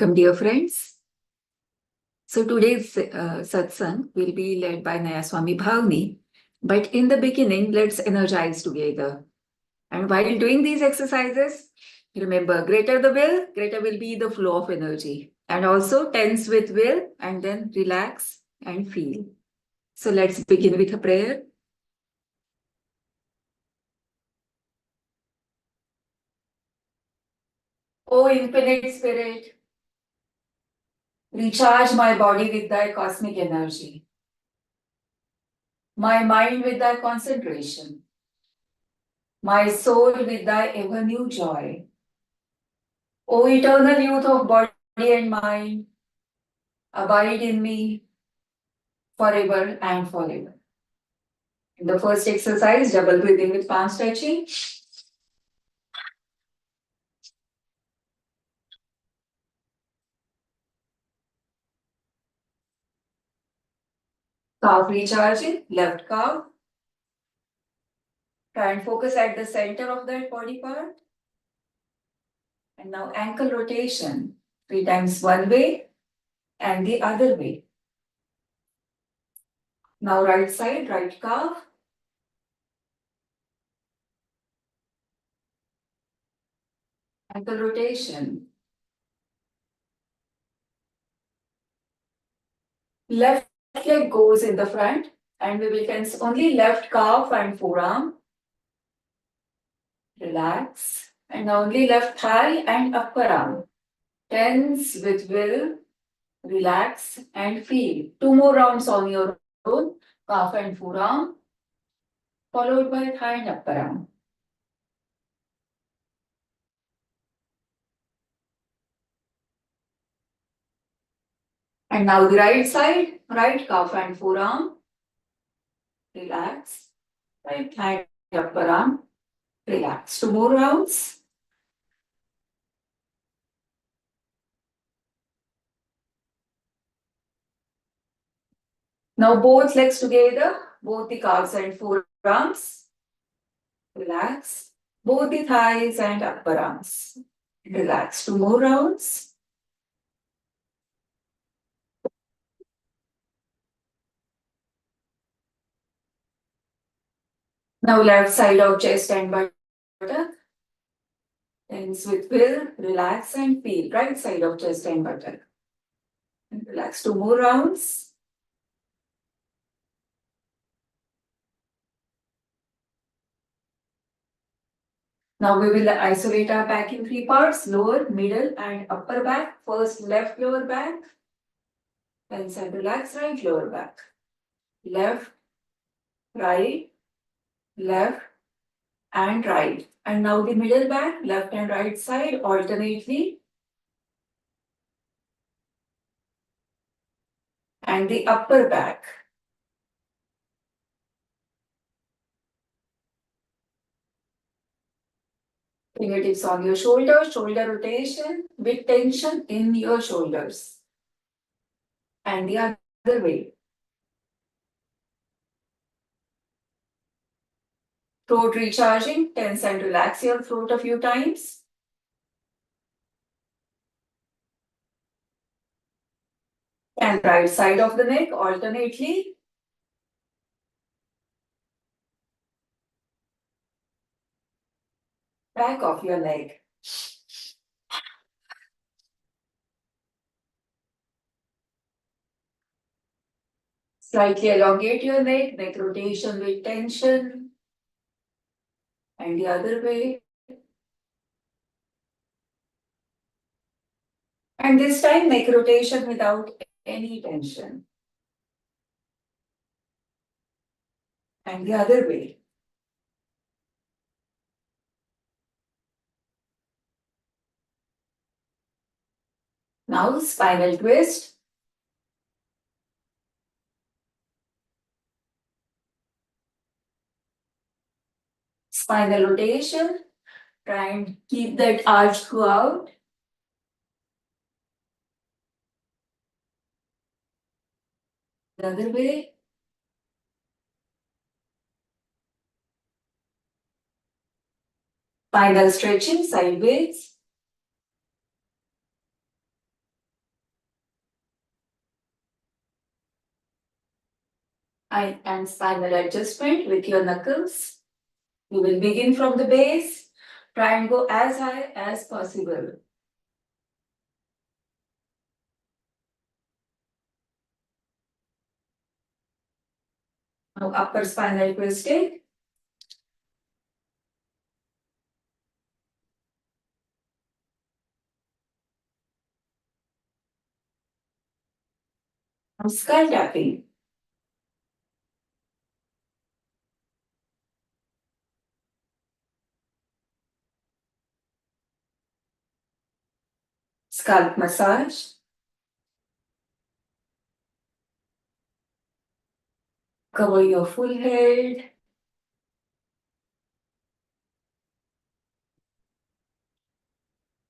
Welcome, dear friends. So today's satsang will be led by Nayaswami Bhavani. But in the beginning, let's energize together. And while doing these exercises, remember, greater the will, greater will be the flow of energy. And also tense with will and then relax and feel. So let's begin with a prayer. O infinite spirit, recharge my body with thy cosmic energy, my mind with thy concentration, my soul with thy ever new joy. O eternal youth of body and mind, abide in me forever and forever. In the first exercise, double breathing with palm stretching. Calf recharging, left calf. Try and focus at the center of that body part. And now ankle rotation, 3 times one way and the other way. Now right side, right calf. Ankle rotation. Left leg goes in the front and we will tense only left calf and forearm. Relax. And only left thigh and upper arm. Tense with will. Relax and feel. 2 more rounds on your own. Calf and forearm. Followed by thigh and upper arm. And now the right side. Right calf and forearm. Relax. Right thigh and upper arm. Relax. 2 more rounds. Now both legs together, both the calves and forearms. Relax. Both the thighs and upper arms. Relax. 2 more rounds. Now left side of chest and buttock. Tense with will, relax and feel. Right side of chest and buttock. And relax. 2 more rounds. Now we will isolate our back in 3 parts, lower, middle and upper back. First left lower back. Tense and relax right lower back. Left, right, left and right. And now the middle back, left and right side alternately. And the upper back. Fingertips on your shoulders, shoulder rotation with tension in your shoulders. And the other way. Throat recharging, tense and relax your throat a few times. And right side of the neck alternately. Back of your leg. Slightly elongate your neck, neck rotation with tension. And the other way. And this time neck rotation without any tension. And the other way. Now spinal twist. Spinal rotation. Try and keep that arch throughout. The other way. Spinal stretching sideways. And spinal adjustment with your knuckles. You will begin from the base. Try and go as high as possible. Now upper spinal twisting. Now skull tapping. Scalp massage. Cover your full head.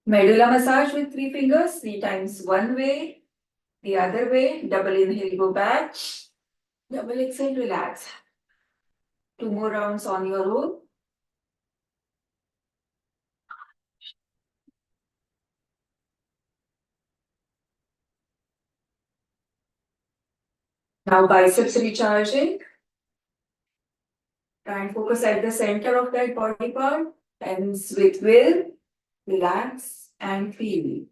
Medulla massage with 3 fingers, 3 times one way, the other way. Double inhale, go back. Double exhale, relax. 2 more rounds on your own. Now biceps recharging. Try and focus at the center of that body part. Tense with will. Relax and feel.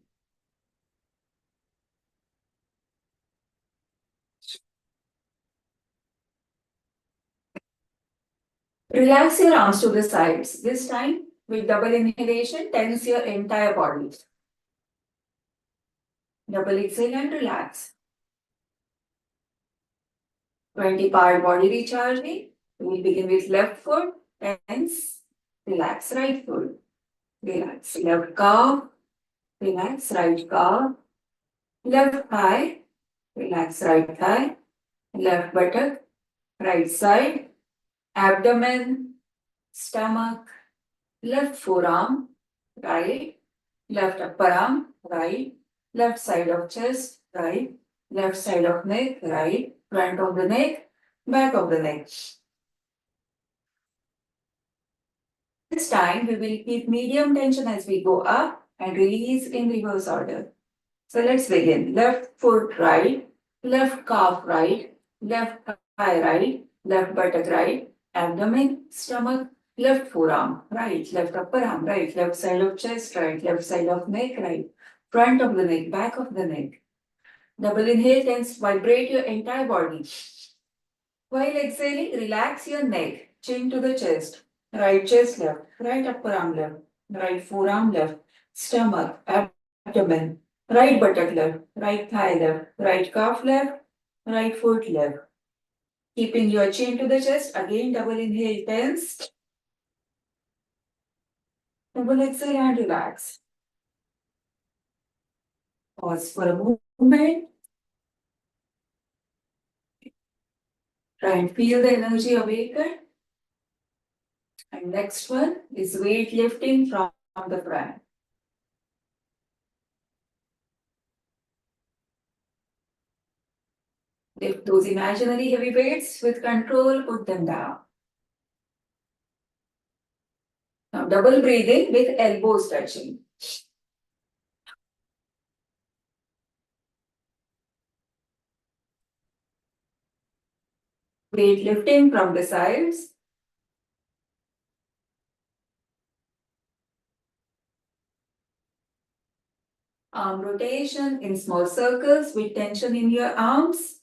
Relax your arms to the sides. This time, with double inhalation, tense your entire body. Double exhale and relax. 20-part body recharging. We will begin with left foot. Tense. Relax right foot. Relax left calf. Relax right calf. Left thigh. Relax right thigh. Left buttock. Right side. Abdomen. Stomach. Left forearm. Right. Left upper arm. Right. Left side of chest. Right. Left side of neck. Right. Front of the neck. Back of the neck. This time we will keep medium tension as we go up and release in reverse order. So let's begin. Left foot right, left calf right, left thigh right, left buttock right, abdomen, stomach, left forearm right, left upper arm right, left side of chest right, left side of neck right, front of the neck, back of the neck. Double inhale, tense, vibrate your entire body. While exhaling, relax your neck, chin to the chest. Right chest left, right upper arm left, right forearm left, stomach, abdomen, right buttock left, right thigh left, right calf left, right foot left. Keeping your chin to the chest, again double inhale, tense. Double exhale and relax. Pause for a moment. Try and feel the energy awaken. And next one is weight lifting from the front. Lift those imaginary heavy weights with control, put them down. Now double breathing with elbows touching. Weight lifting from the sides. Arm rotation in small circles with tension in your arms.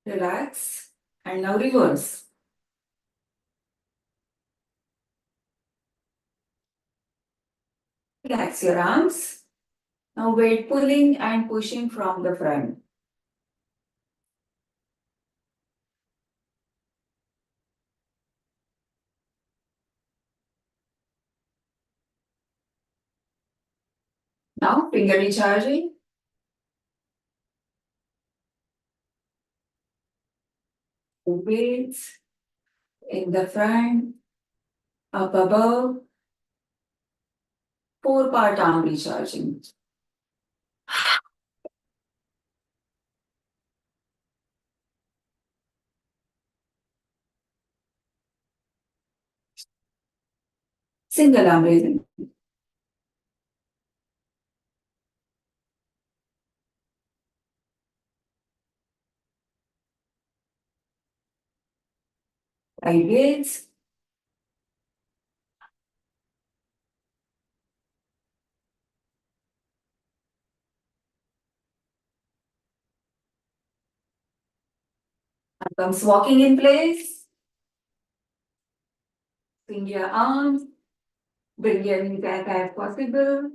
Relax. And now reverse. Relax your arms. Now weight pulling and pushing from the front. Now finger recharging. Weights in the front, up above. 4-part arm recharging. Single arm raising. Sideways. And comes walking in place. Swing your arms. Bring your knees as high as possible.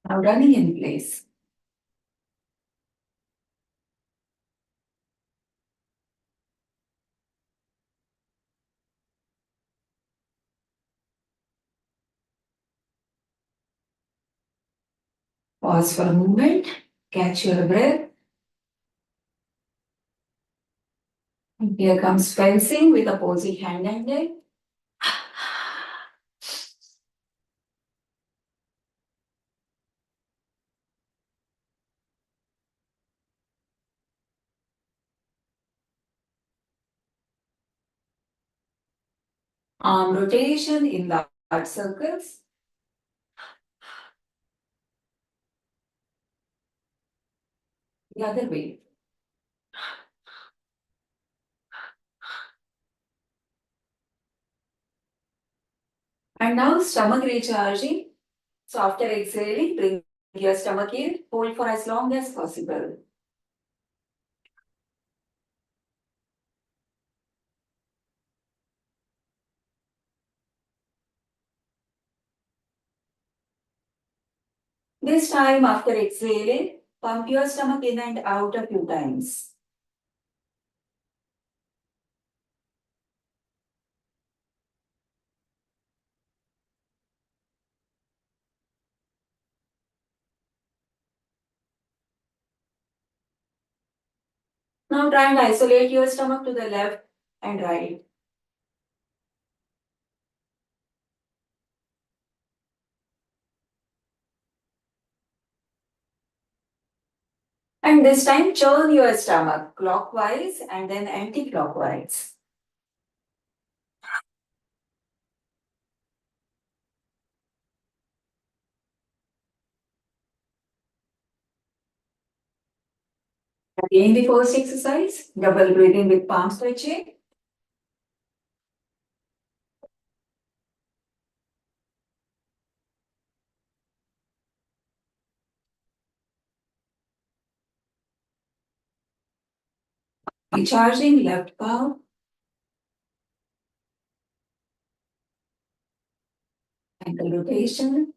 Now running in place. Pause for a moment. Catch your breath. And here comes fencing with opposite hand and leg. Arm rotation in large circles. The other way. And now stomach recharging. So after exhaling, bring your stomach in. Hold for as long as possible. This time after exhaling, pump your stomach in and out a few times. Now try and isolate your stomach to the left and right. And this time churn your stomach clockwise and then anti-clockwise. Again the first exercise, double breathing with palms touching. Recharging left palm. Ankle rotation.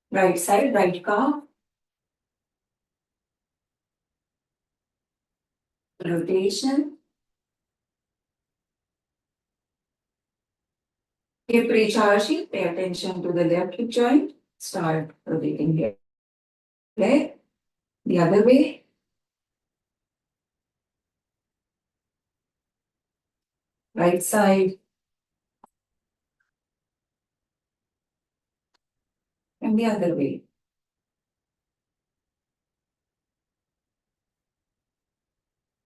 Right side, right calf. Rotation. Keep recharging. Pay attention to the left hip joint. Start rotating here. Leg. The other way. Right side. And the other way.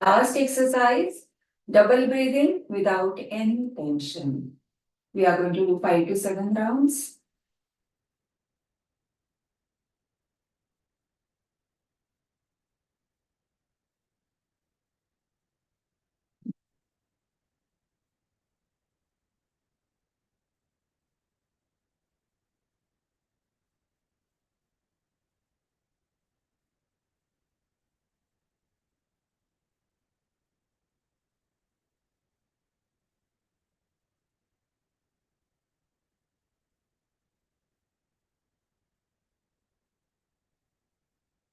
Last exercise, double breathing without any tension. We are going to do 5 to 7 rounds.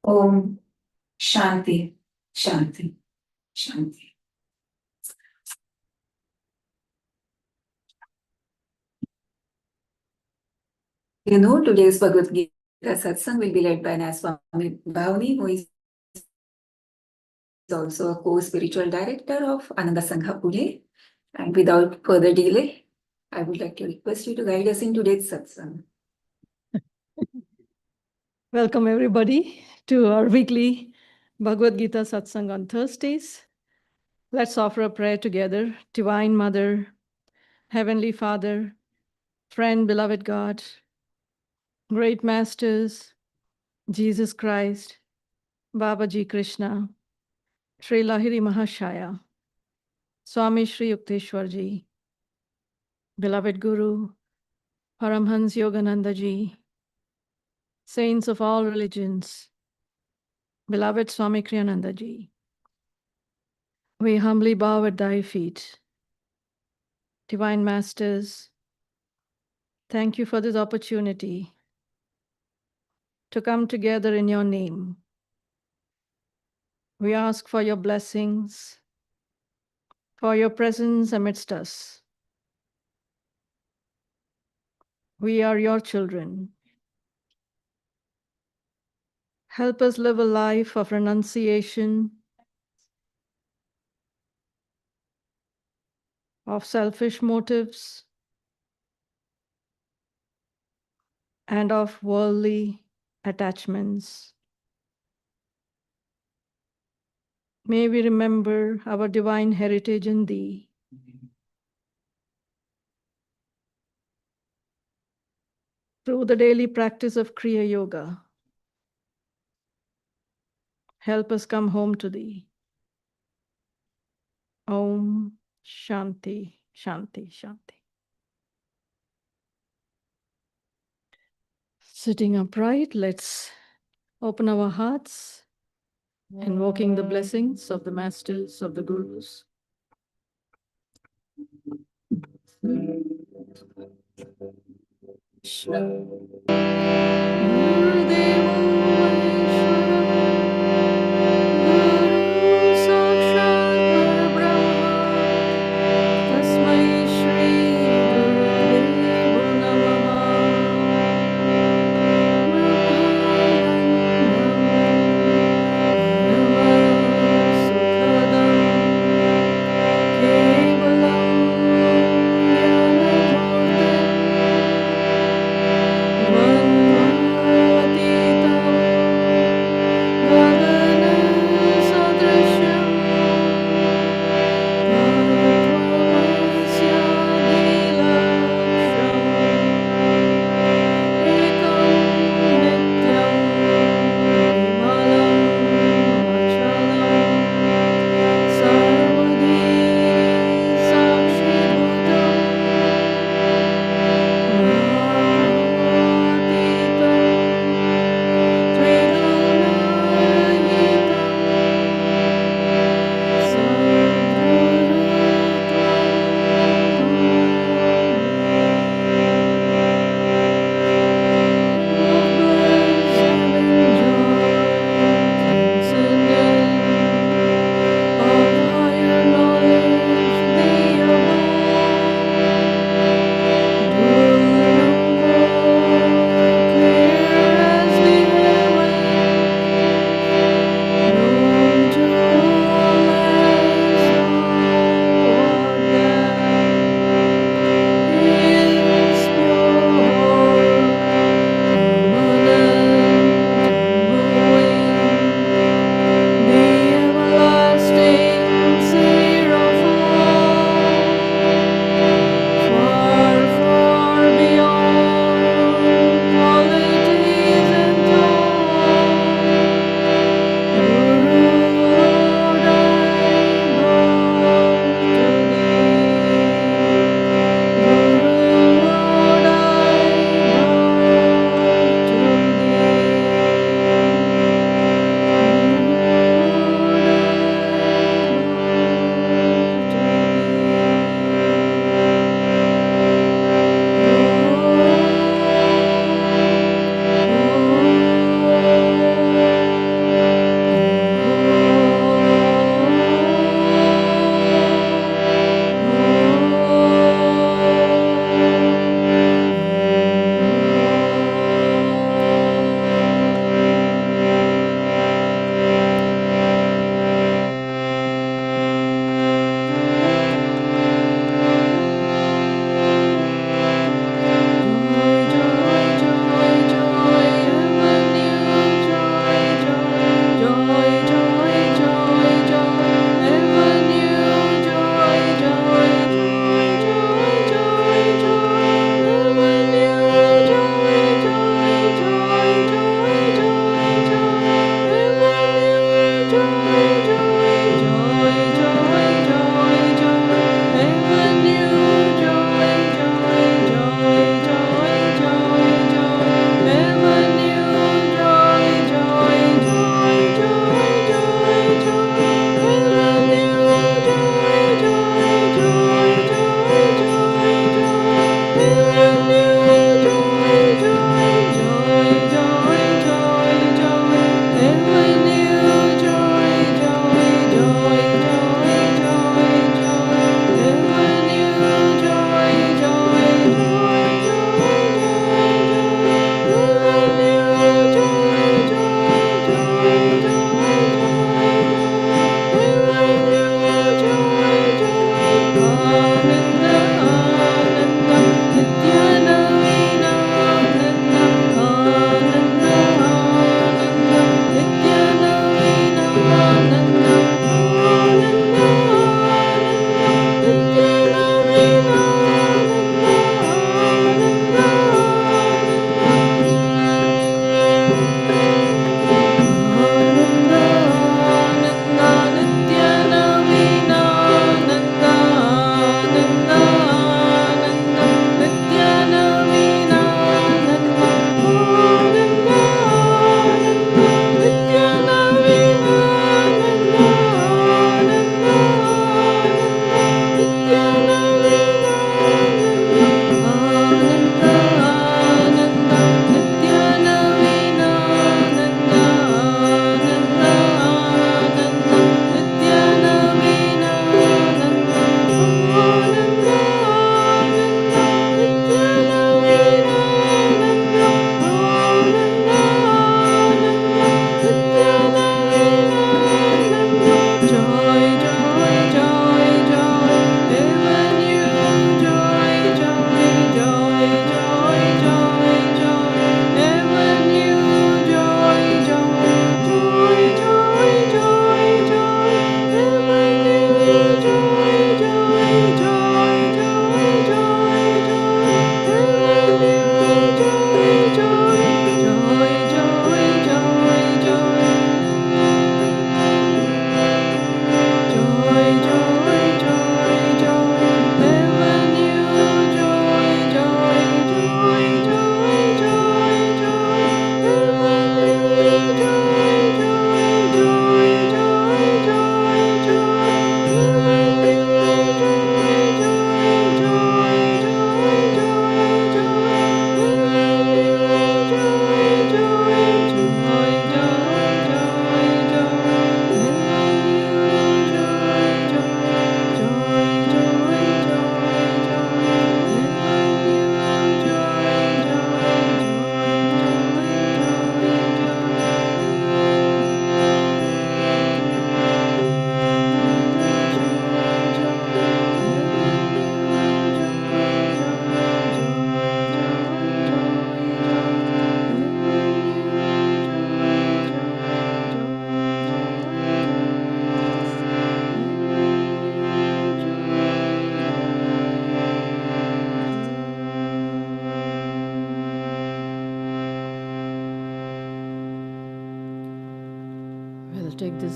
Om Shanti, Shanti, Shanti. You know, today's Bhagavad Gita Satsang will be led by Nayaswami Bhavani, who is also a co-spiritual director of Ananda Pune. And without further delay, I would like to request you to guide us in today's Satsang. Welcome everybody to our weekly Bhagavad Gita Satsang on Thursdays. Let's offer a prayer together. Divine Mother, Heavenly Father, friend, beloved God, great masters, Jesus Christ, Babaji Krishna, Sri Lahiri Mahashaya, Swami Sri Yukteswar Ji, beloved Guru, Paramhans Yogananda Ji, saints of all religions, beloved Swami Kriyananda Ji, we humbly bow at thy feet. Divine Masters, thank you for this opportunity to come together in your name. We ask for your blessings, for your presence amidst us. We are your children. Help us live a life of renunciation, of selfish motives, and of worldly attachments. May we remember our divine heritage in thee. Through the daily practice of Kriya Yoga, help us come home to thee. Om Shanti, Shanti, Shanti. Sitting upright, let's open our hearts, invoking the blessings of the masters, of the gurus.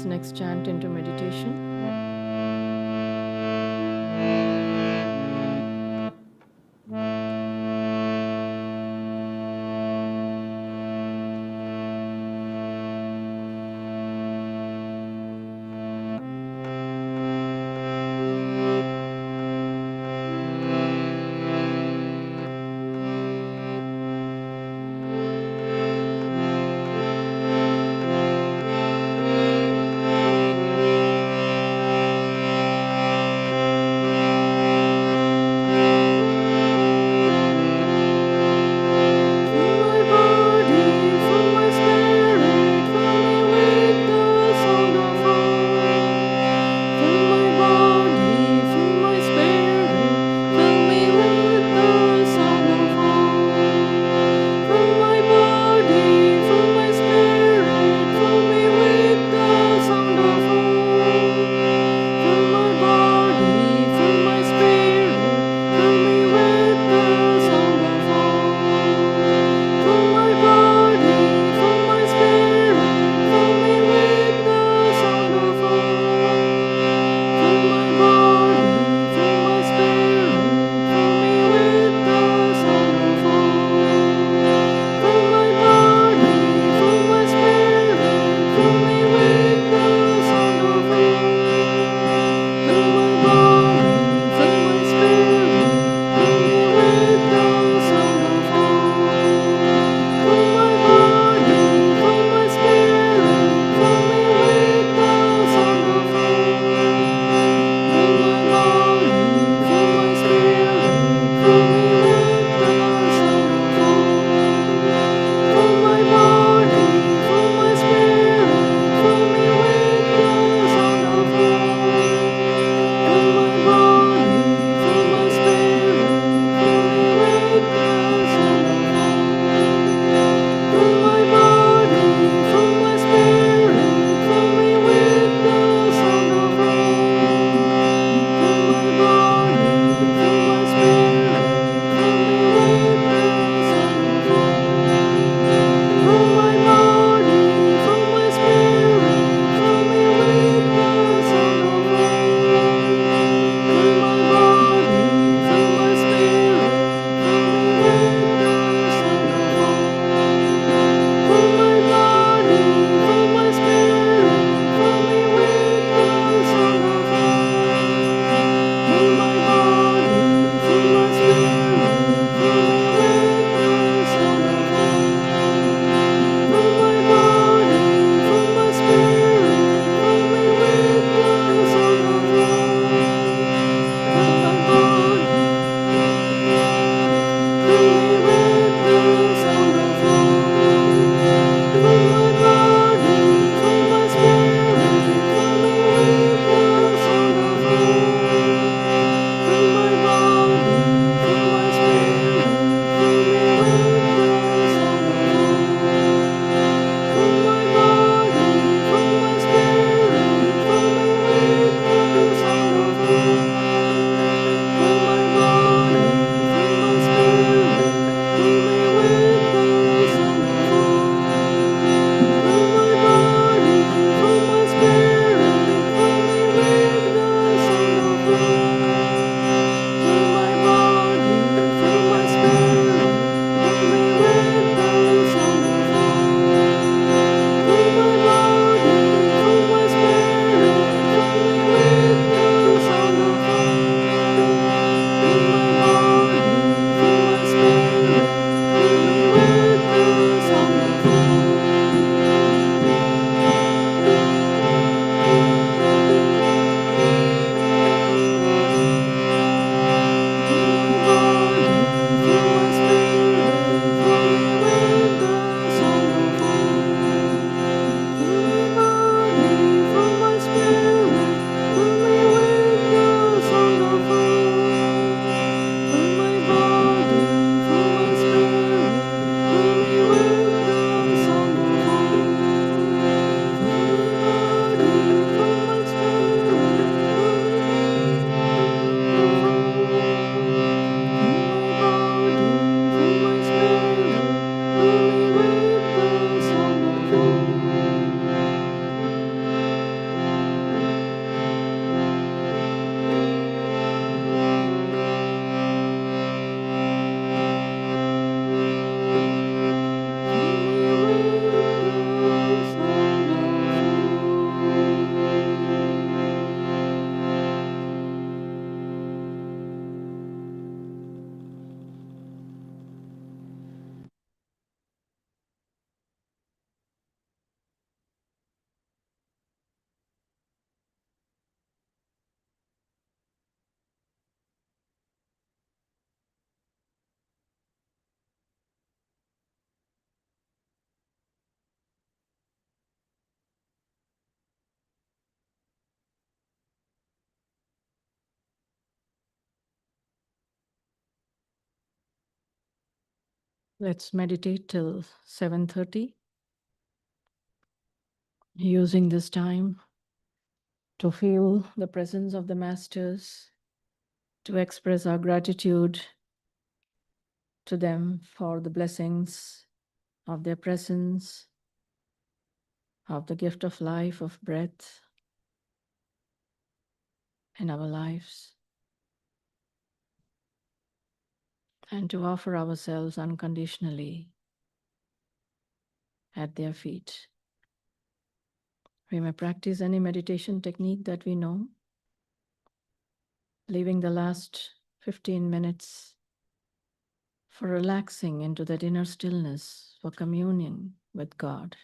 this next chant into meditation. Let's meditate till 7:30, using this time to feel the presence of the masters, to express our gratitude to them for the blessings of their presence, of the gift of life, of breath in our lives, and to offer ourselves unconditionally at their feet. We may practice any meditation technique that we know, leaving the last 15 minutes for relaxing into that inner stillness, for communion with God.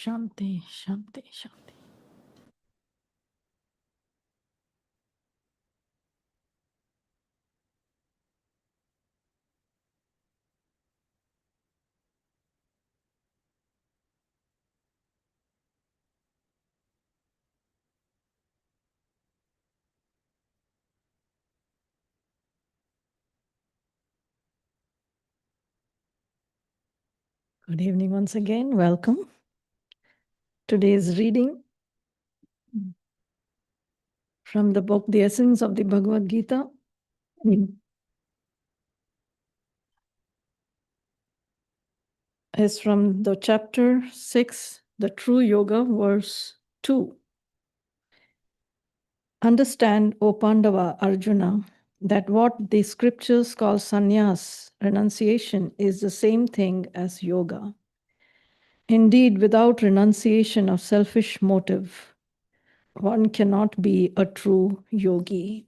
Shanti, Shanti, Shanti. Good evening once again. Welcome. Today's reading from the book The Essence of the Bhagavad Gita. Is from the chapter 6, the True Yoga, verse 2. Understand, O Pandava Arjuna, that what the scriptures call sannyas, renunciation, is the same thing as yoga. Indeed, without renunciation of selfish motive, one cannot be a true yogi.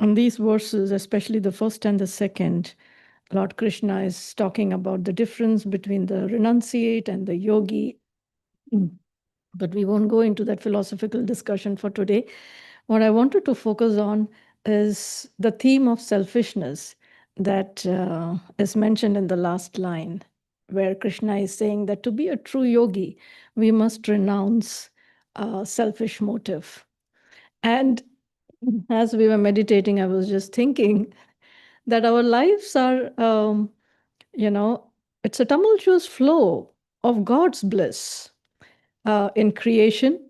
In these verses, especially the first and the second, Lord Krishna is talking about the difference between the renunciate and the yogi. But we won't go into that philosophical discussion for today. What I wanted to focus on is the theme of selfishness that is mentioned in the last line, where Krishna is saying that to be a true yogi, we must renounce selfish motive. And as we were meditating, I was just thinking that our lives are, it's a tumultuous flow of God's bliss in creation.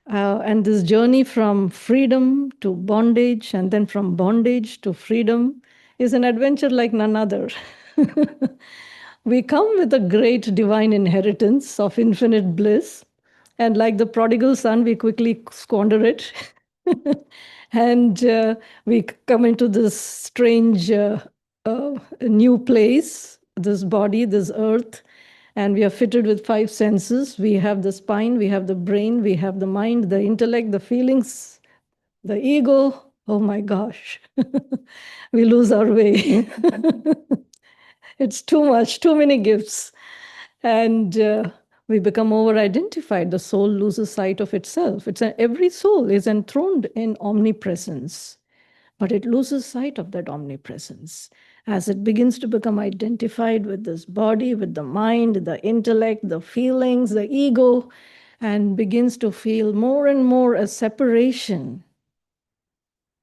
And this journey from freedom to bondage, and then from bondage to freedom, is an adventure like none other. We come with a great divine inheritance of infinite bliss. And like the prodigal son, we quickly squander it. And we come into this strange new place, this body, this earth, and we are fitted with 5 senses. We have the spine, we have the brain, we have the mind, the intellect, the feelings, the ego. Oh my gosh, we lose our way. It's too much, too many gifts. And we become over-identified. The soul loses sight of itself. Every soul is enthroned in omnipresence, but it loses sight of that omnipresence as it begins to become identified with this body, with the mind, the intellect, the feelings, the ego, and begins to feel more and more a separation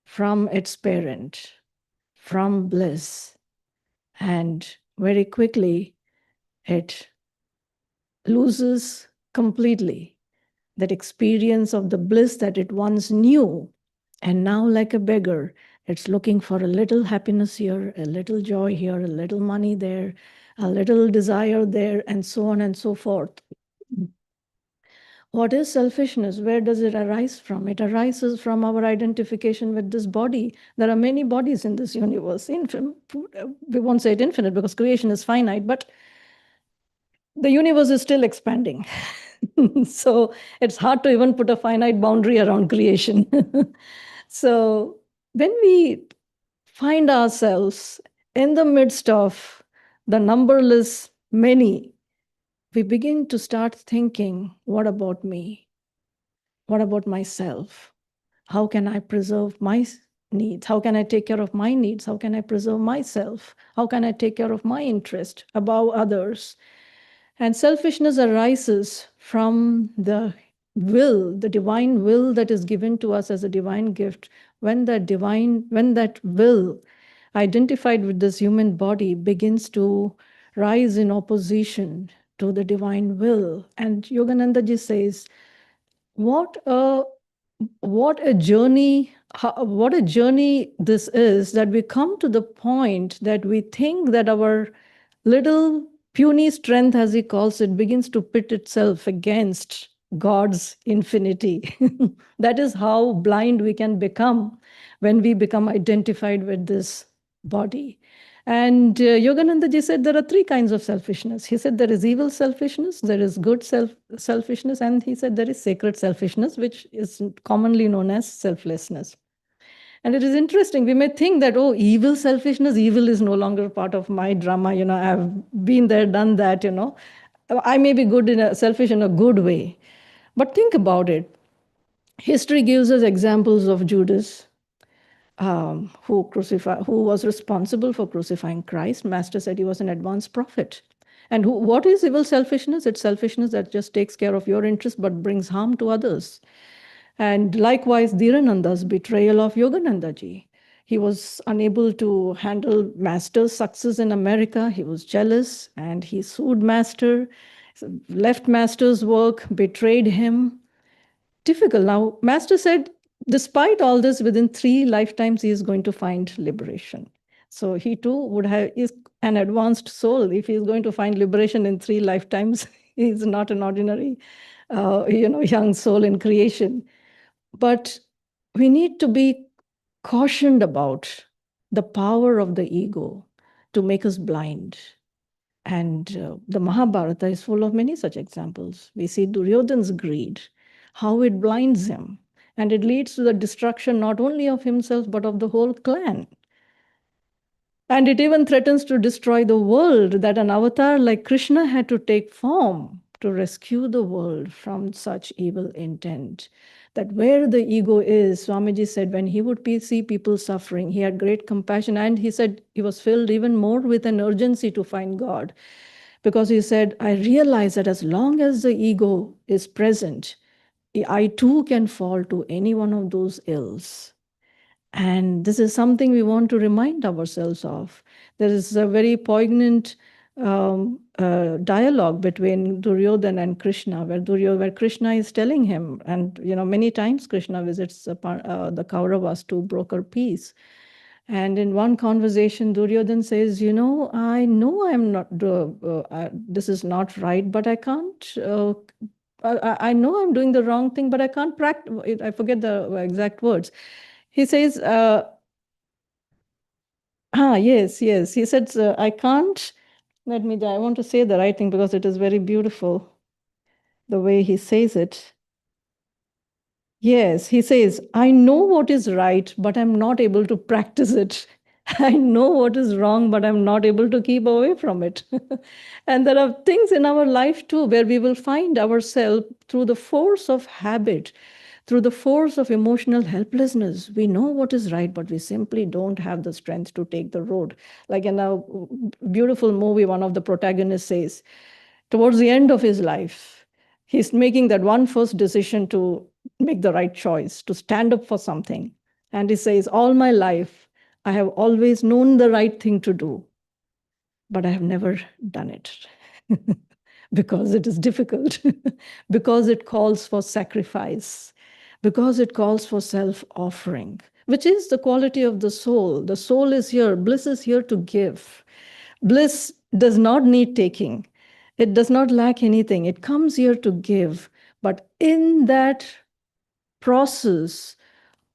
from its parent, from bliss. And very quickly, it loses completely that experience of the bliss that it once knew. And now, like a beggar, it's looking for a little happiness here, a little joy here, a little money there, a little desire there, and so on and so forth. What is selfishness? Where does it arise from? It arises from our identification with this body. There are many bodies in this universe. We won't say it infinite because creation is finite, but the universe is still expanding. So it's hard to even put a finite boundary around creation. So when we find ourselves in the midst of the numberless many, we begin to start thinking, what about me? What about myself? How can I preserve my needs? How can I take care of my needs? How can I preserve myself? How can I take care of my interest above others? And selfishness arises from the will, the divine will that is given to us as a divine gift. When that will, identified with this human body, begins to rise in opposition to the divine will. And Yogananda ji says, what a journey, what a journey this is, that we come to the point that we think that our little puny strength, as he calls it, begins to pit itself against God's infinity. That is how blind we can become when we become identified with this body. And Yogananda ji said there are 3 kinds of selfishness. He said there is evil selfishness, there is good selfishness, and he said there is sacred selfishness, which is commonly known as selflessness. And it is interesting, we may think that, oh, evil selfishness, evil is no longer part of my drama. I've been there, done that, I may be selfish in a good way. But think about it. History gives us examples of Judas, who was responsible for crucifying Christ. Master said he was an advanced prophet. And what is evil selfishness? It's selfishness that just takes care of your interest but brings harm to others. And likewise, Dhirananda's betrayal of Yogananda ji. He was unable to handle Master's success in America. He was jealous and he sued Master, left Master's work, betrayed him. Difficult. Now, Master said, despite all this, within 3 lifetimes, he is going to find liberation. So he too is an advanced soul. If he is going to find liberation in 3 lifetimes, he is not an ordinary, young soul in creation. But we need to be cautioned about the power of the ego to make us blind. And the Mahabharata is full of many such examples. We see Duryodhana's greed, how it blinds him. And it leads to the destruction not only of himself, but of the whole clan. And it even threatens to destroy the world, that an avatar like Krishna had to take form to rescue the world from such evil intent. That where the ego is, Swamiji said, when he would see people suffering, he had great compassion. And he said he was filled even more with an urgency to find God. Because he said, I realize that as long as the ego is present, I too can fall to any one of those ills. And this is something we want to remind ourselves of. There is a very poignant dialogue between Duryodhana and Krishna, where Krishna is telling him, and many times Krishna visits the Kauravas to broker peace. And in one conversation, Duryodhana says, I know I'm not, this is not right, but I can't, I know I'm doing the wrong thing, but I can't practice. I forget the exact words. He says, yes. He said, I can't, I want to say the right thing because it is very beautiful, the way he says it. Yes, he says, I know what is right, but I'm not able to practice it. I know what is wrong, but I'm not able to keep away from it. And there are things in our life too where we will find ourselves through the force of habit, through the force of emotional helplessness. We know what is right, but we simply don't have the strength to take the road. Like in a beautiful movie, one of the protagonists says, towards the end of his life, he's making that one first decision to make the right choice, to stand up for something. And he says, all my life, I have always known the right thing to do, but I have never done it. Because it is difficult, because it calls for sacrifice, because it calls for self-offering, which is the quality of the soul. The soul is here, bliss is here to give. Bliss does not need taking. It does not lack anything. It comes here to give. But in that process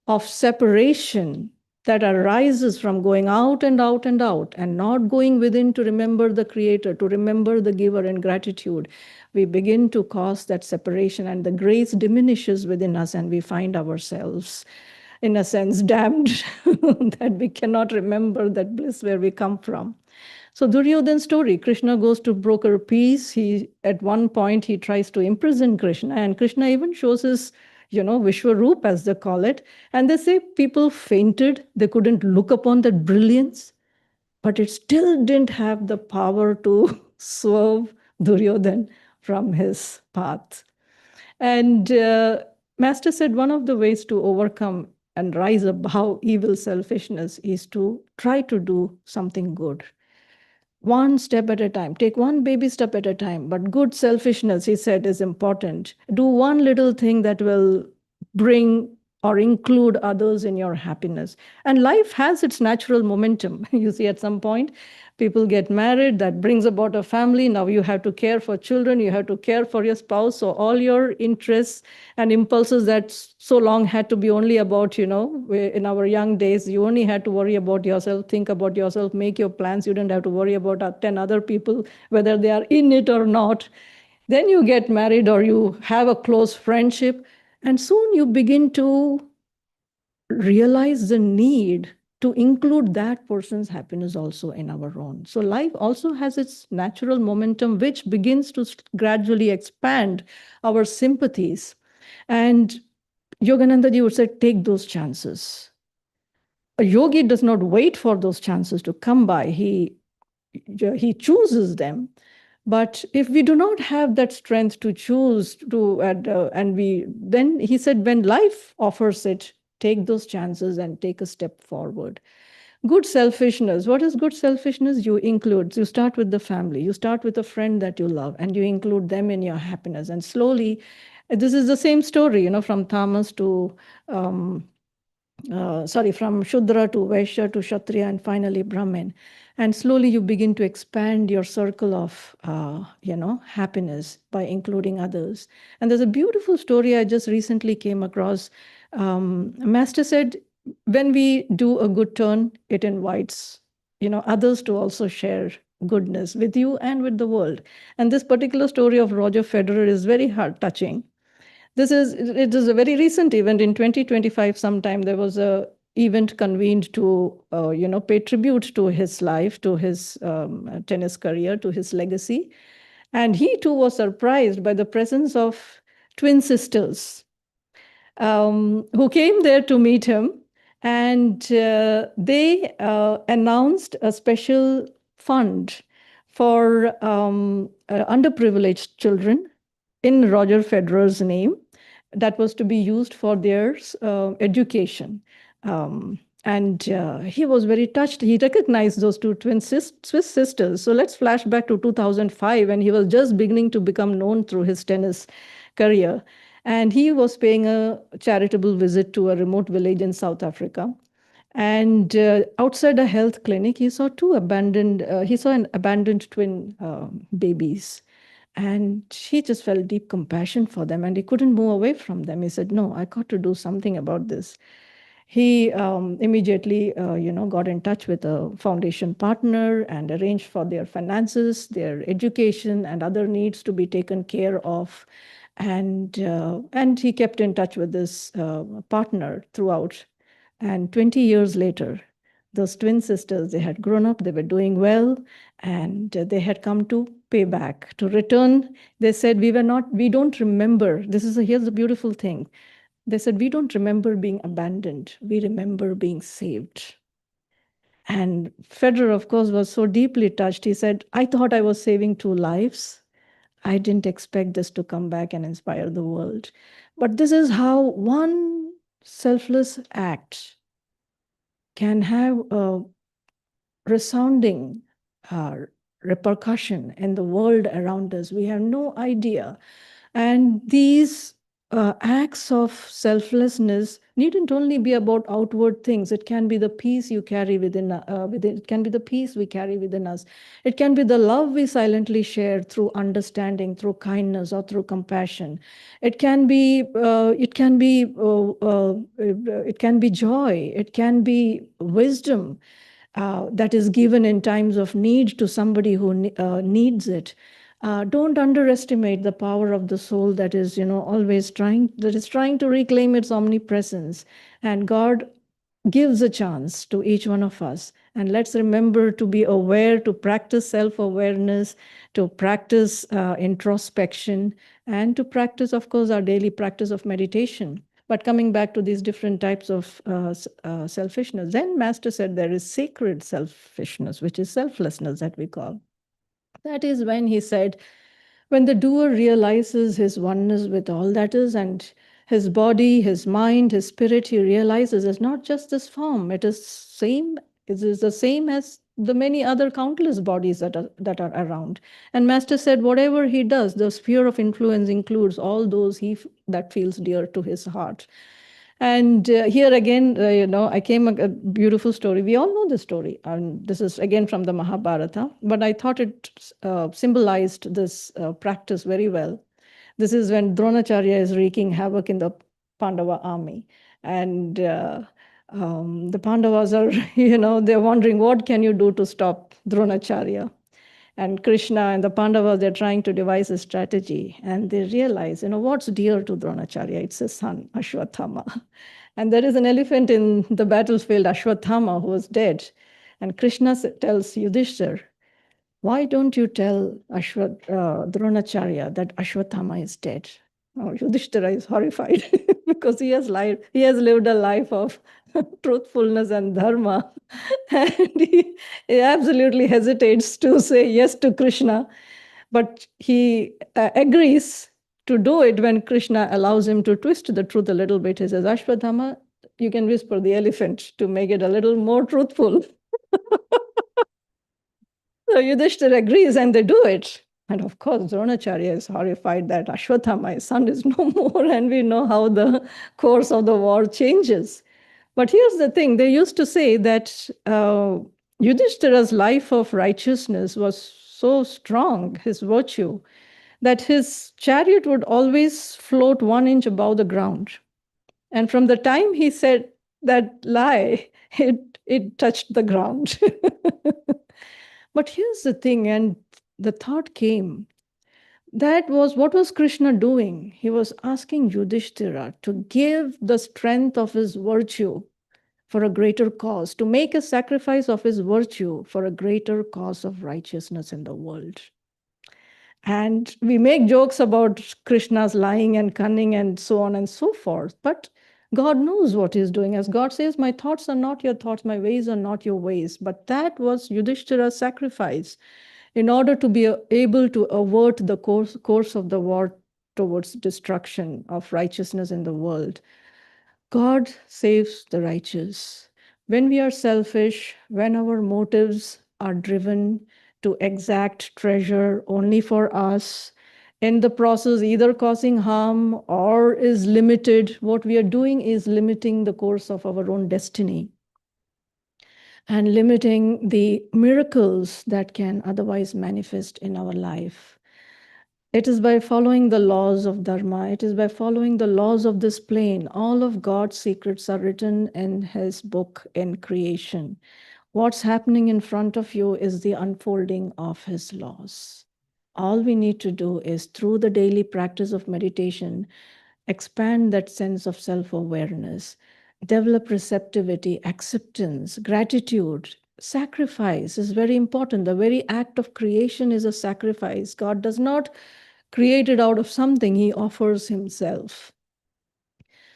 of separation that arises from going out and out and out and not going within to remember the creator, to remember the giver in gratitude, we begin to cause that separation and the grace diminishes within us and we find ourselves, in a sense, damned that we cannot remember that bliss where we come from. So Duryodhana's story, Krishna goes to broker peace. At one point, he tries to imprison Krishna, and Krishna even shows his, Vishwaroop, as they call it. And they say people fainted. They couldn't look upon that brilliance, but it still didn't have the power to swerve Duryodhana from his path. And Master said one of the ways to overcome and rise above evil selfishness is to try to do something good. One step at a time. Take one baby step at a time. But good selfishness, he said, is important. Do one little thing that will bring or include others in your happiness. And life has its natural momentum. You see, at some point, people get married, that brings about a family. Now you have to care for children, you have to care for your spouse. So all your interests and impulses that so long had to be only about, in our young days, you only had to worry about yourself, think about yourself, make your plans. You didn't have to worry about 10 other people, whether they are in it or not. Then you get married or you have a close friendship, and soon you begin to realize the need to include that person's happiness also in our own. So life also has its natural momentum, which begins to gradually expand our sympathies. And Yoganandaji would say, take those chances. A yogi does not wait for those chances to come by. He chooses them. But if we do not have that strength to choose to, and we, then he said, when life offers it, take those chances and take a step forward. Good selfishness. What is good selfishness? You include, you start with the family, you start with a friend that you love, and you include them in your happiness. And slowly, this is the same story, from tamas to, from Shudra to Vaishya to Kshatriya and finally Brahmin. And slowly you begin to expand your circle of, happiness by including others. And there's a beautiful story I just recently came across. Master said, when we do a good turn, it invites, others to also share goodness with you and with the world. And this particular story of Roger Federer is very heart touching. It is a very recent event in 2025. Sometime there was a event convened to pay tribute to his life, to his tennis career, to his legacy, and he too was surprised by the presence of twin sisters who came there to meet him, and they announced a special fund for underprivileged children in Roger Federer's name that was to be used for their education. And he was very touched. He recognized those two twin Swiss sisters. So let's flash back to 2005 when he was just beginning to become known through his tennis career. And he was paying a charitable visit to a remote village in South Africa. And outside a health clinic, he saw an abandoned twin babies. And he just felt deep compassion for them, and he couldn't move away from them. He said, no, I got to do something about this. He immediately, got in touch with a foundation partner and arranged for their finances, their education, and other needs to be taken care of. And he kept in touch with this partner throughout. And 20 years later, those twin sisters, they had grown up, they were doing well, and they had come to pay back, to return. They said, we don't remember. Here's the beautiful thing. They said, we don't remember being abandoned. We remember being saved. And Federer, of course, was so deeply touched. He said, I thought I was saving two lives. I didn't expect this to come back and inspire the world. But this is how one selfless act can have a resounding repercussion in the world around us. We have no idea. And these acts of selflessness needn't only be about outward things. It can be the peace you carry within. It can be the peace we carry within us. It can be the love we silently share through understanding, through kindness, or through compassion. It can be. It can be joy. It can be wisdom. That is given in times of need to somebody who needs it. Don't underestimate the power of the soul that is, always trying to reclaim its omnipresence. And God gives a chance to each one of us. And let's remember to be aware, to practice self-awareness, to practice introspection, and to practice, of course, our daily practice of meditation. But coming back to these different types of selfishness, then Master said there is sacred selfishness, which is selflessness that we call. That is when he said, when the doer realizes his oneness with all that is, and his body, his mind, his spirit, he realizes is not just this form. It is the same as the many other countless bodies that are around. And Master said, whatever he does, the sphere of influence includes all those that feels dear to his heart. And here again, I came a beautiful story. We all know this story. And this is again from the Mahabharata, but I thought it symbolized this practice very well. This is when Dronacharya is wreaking havoc in the Pandava army. And the Pandavas are, they're wondering, what can you do to stop Dronacharya? And Krishna and the Pandavas, they're trying to devise a strategy. And they realize, what's dear to Dronacharya? It's his son, Ashwatthama. And there is an elephant in the battlefield, Ashwatthama, who was dead. And Krishna tells Yudhishthir, why don't you tell Dronacharya that Ashwatthama is dead? Oh, Yudhishthira is horrified because he has lived a life of truthfulness and dharma. And he absolutely hesitates to say yes to Krishna. But he agrees to do it when Krishna allows him to twist the truth a little bit. He says, Ashwatthama, you can whisper the elephant to make it a little more truthful. So Yudhishthira agrees and they do it. And of course, Dronacharya is horrified that Ashwatthama, his son, is no more, and we know how the course of the war changes. But here's the thing, they used to say that Yudhishthira's life of righteousness was so strong, his virtue, that his chariot would always float 1 inch above the ground. And from the time he said that lie, it touched the ground. But here's the thing, and the thought came, that was what was Krishna doing? He was asking Yudhishthira to give the strength of his virtue for a greater cause, to make a sacrifice of his virtue for a greater cause of righteousness in the world. And we make jokes about Krishna's lying and cunning and so on and so forth, but God knows what he's doing. As God says, my thoughts are not your thoughts, my ways are not your ways. But that was Yudhishthira's sacrifice in order to be able to avert the course of the war towards destruction of righteousness in the world. God saves the righteous. When we are selfish, when our motives are driven to exact treasure only for us, in the process either causing harm or is limited, what we are doing is limiting the course of our own destiny and limiting the miracles that can otherwise manifest in our life. It is by following the laws of Dharma, it is by following the laws of this plane. All of God's secrets are written in his book in creation. What's happening in front of you is the unfolding of his laws. All we need to do is, through the daily practice of meditation, expand that sense of self-awareness, develop receptivity, acceptance, gratitude. Sacrifice is very important. The very act of creation is a sacrifice. God does not create it out of something, he offers himself.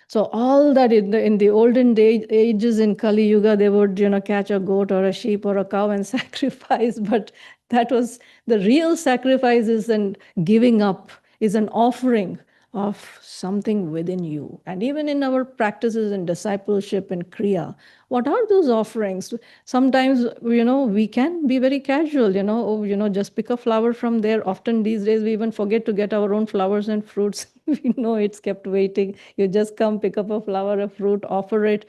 So all that in the olden ages in Kali Yuga, they would catch a goat or a sheep or a cow and sacrifice. But that was the real sacrifice, is an giving up, is an offering of something within you. And even in our practices in discipleship and Kriya, what are those offerings? Sometimes, we can be very casual, just pick a flower from there. Often these days, we even forget to get our own flowers and fruits. We know it's kept waiting. You just come, pick up a flower, a fruit, offer it.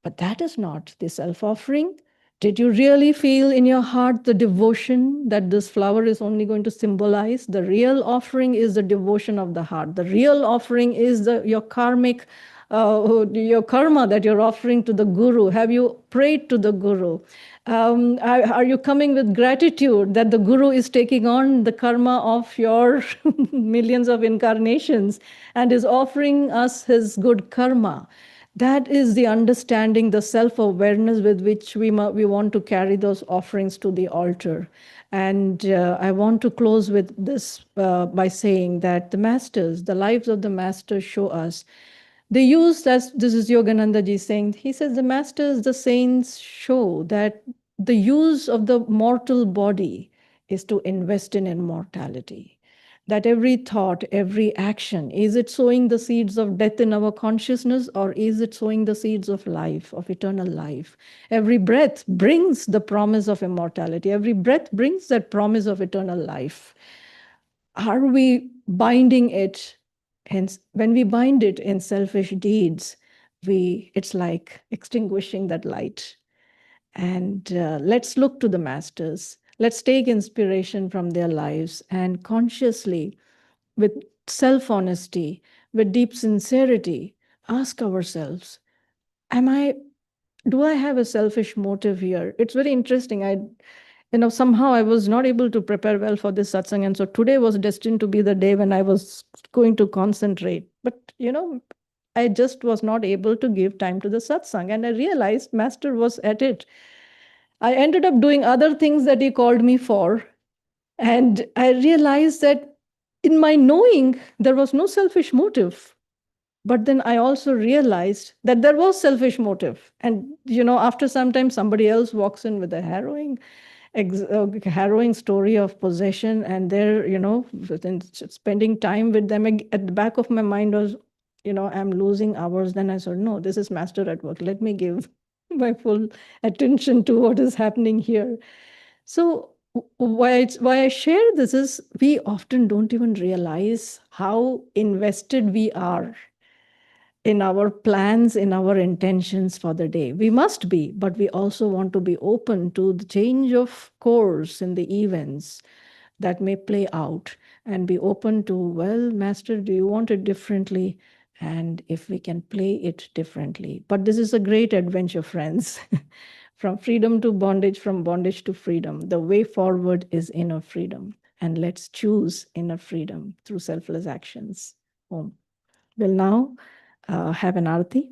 But that is not the self-offering. Did you really feel in your heart the devotion that this flower is only going to symbolize? The real offering is the devotion of the heart. The real offering is your karmic, your karma that you're offering to the Guru. Have you prayed to the Guru? Are you coming with gratitude that the Guru is taking on the karma of your millions of incarnations and is offering us his good karma? That is the understanding, the self-awareness with which we want to carry those offerings to the altar. And I want to close with this by saying that the masters, the lives of the masters show us, they use, as this is Yogananda ji saying, he says the masters, the saints show that the use of the mortal body is to invest in immortality. That every thought, every action, is it sowing the seeds of death in our consciousness, or is it sowing the seeds of life, of eternal life? Every breath brings the promise of immortality. Every breath brings that promise of eternal life. Are we binding it? Hence, when we bind it in selfish deeds, it's like extinguishing that light. And let's look to the masters. Let's take inspiration from their lives and consciously, with self-honesty, with deep sincerity, ask ourselves, do I have a selfish motive here? It's very interesting. Somehow I was not able to prepare well for this satsang. And so today was destined to be the day when I was going to concentrate. But, I just was not able to give time to the satsang. And I realized Master was at it. I ended up doing other things that he called me for. And I realized that in my knowing, there was no selfish motive. But then I also realized that there was selfish motive. And, after some time, somebody else walks in with a harrowing story of possession, and they're, within spending time with them, at the back of my mind was, I'm losing hours. Then I said, no, this is Master at work. Let me give my full attention to what is happening here. So why I share this is, we often don't even realize how invested we are in our plans, in our intentions for the day. We must be, but we also want to be open to the change of course in the events that may play out, and be open to, well, Master, do you want it differently? And if we can play it differently. But this is a great adventure, friends. From freedom to bondage, from bondage to freedom. The way forward is inner freedom. And let's choose inner freedom through selfless actions. Om. We'll now have an arati.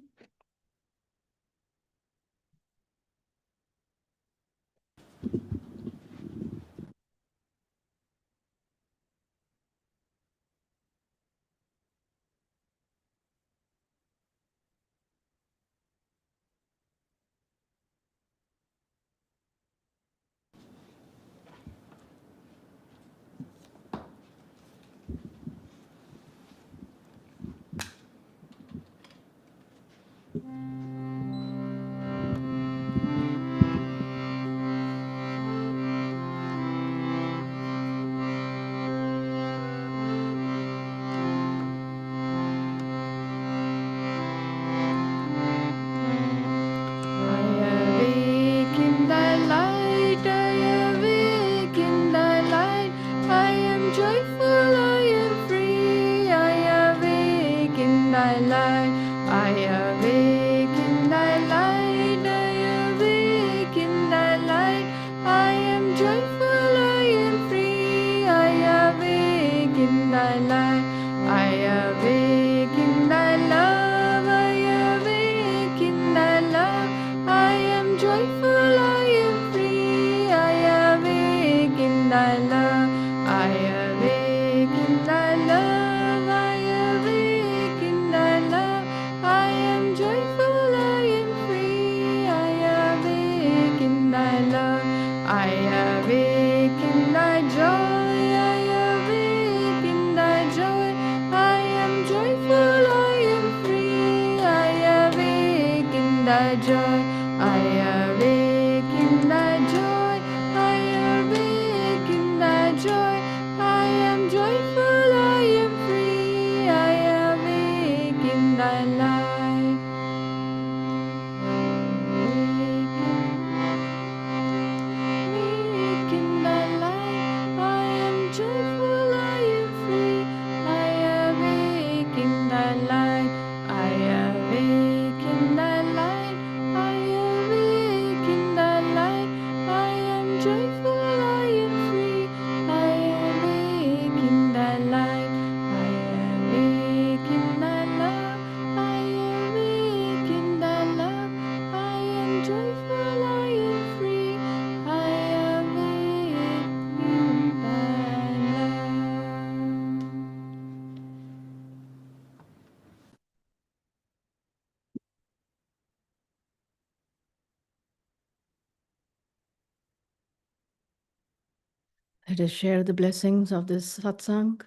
Let us share the blessings of this satsang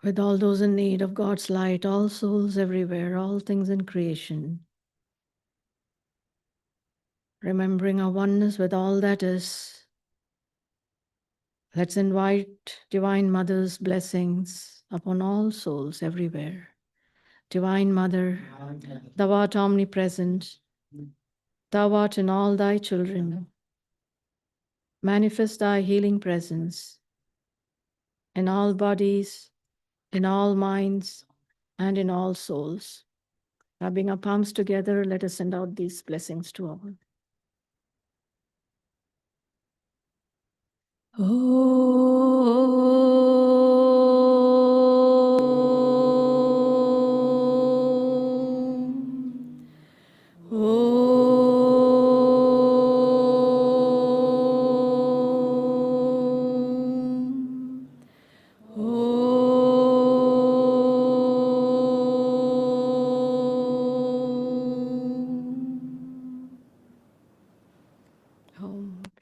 with all those in need of God's light, all souls everywhere, all things in creation. Remembering our oneness with all that is, let's invite Divine Mother's blessings upon all souls everywhere. Divine Mother, thou art omnipresent, thou art in all thy children. Manifest thy healing presence in all bodies, in all minds, and in all souls. Rubbing our palms together, let us send out these blessings to all. Oh.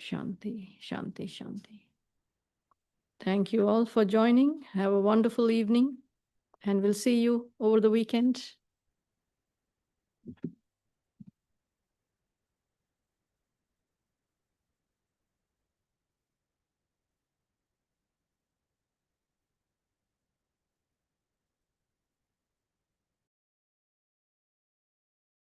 Shanti, Shanti, Shanti. Thank you all for joining. Have a wonderful evening, and we'll see you over the weekend.